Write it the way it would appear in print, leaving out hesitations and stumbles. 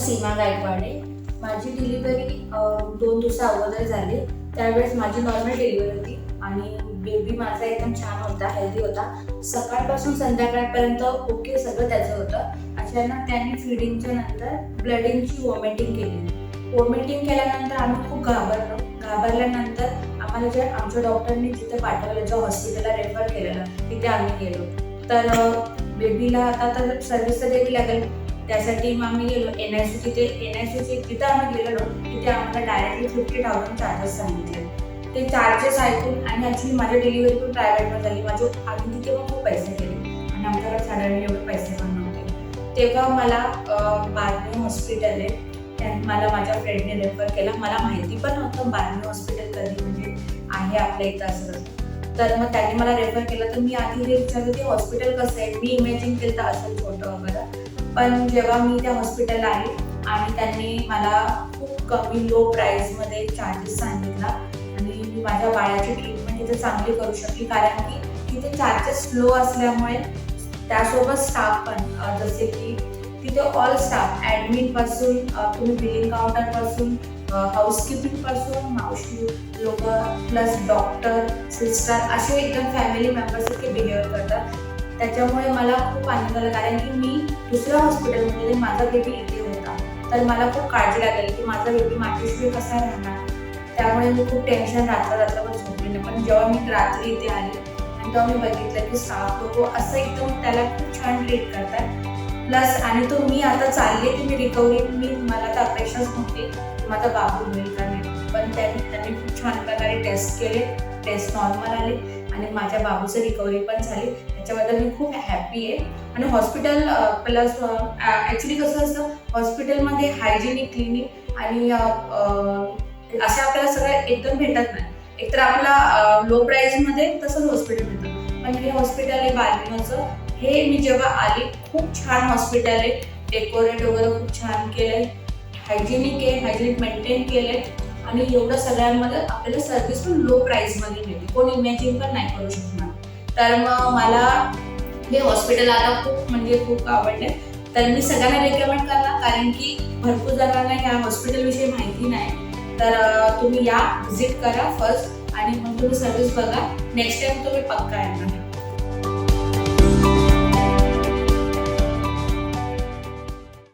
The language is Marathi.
सीमा गायकवाडे। माझी डिलिव्हरी 2 दिवसा अगोदर झाली। त्यावेळेस माझी नॉर्मल डिलिव्हरी होती आणि बेबी माझा एकदम छान होता, हेल्दी होता। सकाळपासून संध्याकाळपर्यंत ओके सगळं त्याचं होतं। अचानक त्याने फीडिंगच्या नंतर ब्लडिंगची वॉमिटिंग केली। वॉमिटिंग केल्यानंतर आम्ही खूप घाबरलो। घाबरल्यानंतर आम्हाला आमच्या डॉक्टरने जिथे पाठवलं, ज्या हॉस्पिटलला रेफर केलेलं, तिथे आम्ही गेलो। तर बेबीला आता तर सर्व्हिस तर द्यावी लागेल, त्यासाठी मग आम्ही गेलो NICU तिथे आम्ही गेलेलो। तिथे आम्हाला डायरेक्टली 50,000 चार्जेस सांगितले। ते चार्जेस ऐकून आणि ॲक्च्युली माझी डिलिव्हरी पण प्रायव्हेटमध्ये झाली। माझे आधी तिथे पण खूप पैसे गेले आणि आमच्याकडे साधारण एवढे पैसे पण नव्हते। तेव्हा मला बार्नी हॉस्पिटल आहे, त्यांनी मला माझ्या फ्रेंडने रेफर केला। मला माहिती पण नव्हतं बार्नी हॉस्पिटल कधी म्हणजे आहे आपल्या इथं असं। तर मग त्यांनी मला रेफर केलं। तर मी आधी हे विचारलं की हॉस्पिटल कसं आहे, मी इमॅजिन केलं तर असं छोटं वगैरे। पण जेव्हा मी त्या हॉस्पिटलला आले आणि त्यांनी मला खूप कमी लो प्राईसमध्ये चार्जेस सांगितला आणि मी माझ्या बाळाची ट्रीटमेंट तिथे चांगली करू शकली, कारण की तिथे चार्जेस लो असल्यामुळे त्यासोबत स्टाफ पण जसे की तिथे ऑल स्टाफ ॲडमिनपासून तुम्ही बिलिंग काउंटरपासून हाऊसकीपिंगपासून मावशी लोक प्लस डॉक्टर सिस्टर असे एकदम फॅमिली मेंबर्ससारखे बिहेव करतात। त्याच्यामुळे मला खूप आनंद झाला, कारण की मी दुसऱ्या हॉस्पिटलमध्ये माझा बेबी इथे होता, तर मला खूप काळजी लागली की माझा बेबी माझ्याशिवाय कसा राहणार। त्यामुळे मी खूप टेन्शन रात्रभर झोपले नाही। पण जेव्हा मी रात्री इथे आली आणि तेव्हा मी बघितलं की स्टाफ लोक असं एकदम त्याला खूप छान ट्रीट करतात। प्लस आणि तो मी आता चालले की मी रिकव्हरी, मला तर अपेक्षाच नव्हती की माझा बाबू होईल का नाही, पण त्यांनी खूप छान प्रकारे टेस्ट केले, टेस्ट नॉर्मल आले आणि माझ्या बाबूचं रिकव्हरी पण झाली। त्याच्याबद्दल मी खूप हॅपी आहे। आणि हॉस्पिटल प्लस ॲक्च्युली कसं असतं, हॉस्पिटलमध्ये हायजिनिक क्लिनिक आणि असं आपल्याला सगळं एकदम भेटत नाही। एकतर आपला लो प्राईसमध्ये तसंच हॉस्पिटल भेटतं, पण हे हॉस्पिटल आहे बार्नीचं, हे मी जेव्हा आली खूप छान हॉस्पिटल आहे। डेकोरेट वगैरे खूप छान केलंय, हायजिनिक मेंटेन केलंय आणि एवढं सगळ्यांमध्ये आपल्याला सर्व्हिस पण लो प्राईसमध्ये मिळते, कोणी इमॅजिन पण नाही करू शकणार। तर मग मला हे हॉस्पिटल आता खूप आवडले। तर मी सगळ्यांना रेकमेंड करणार, कारण की भरपूर जणांना ह्या हॉस्पिटलविषयी माहिती नाही। तर तुम्ही या, व्हिजिट करा फर्स्ट आणि मग तुम्ही सर्व्हिस बघा, नेक्स्ट टाइम तुम्ही पक्का येणार।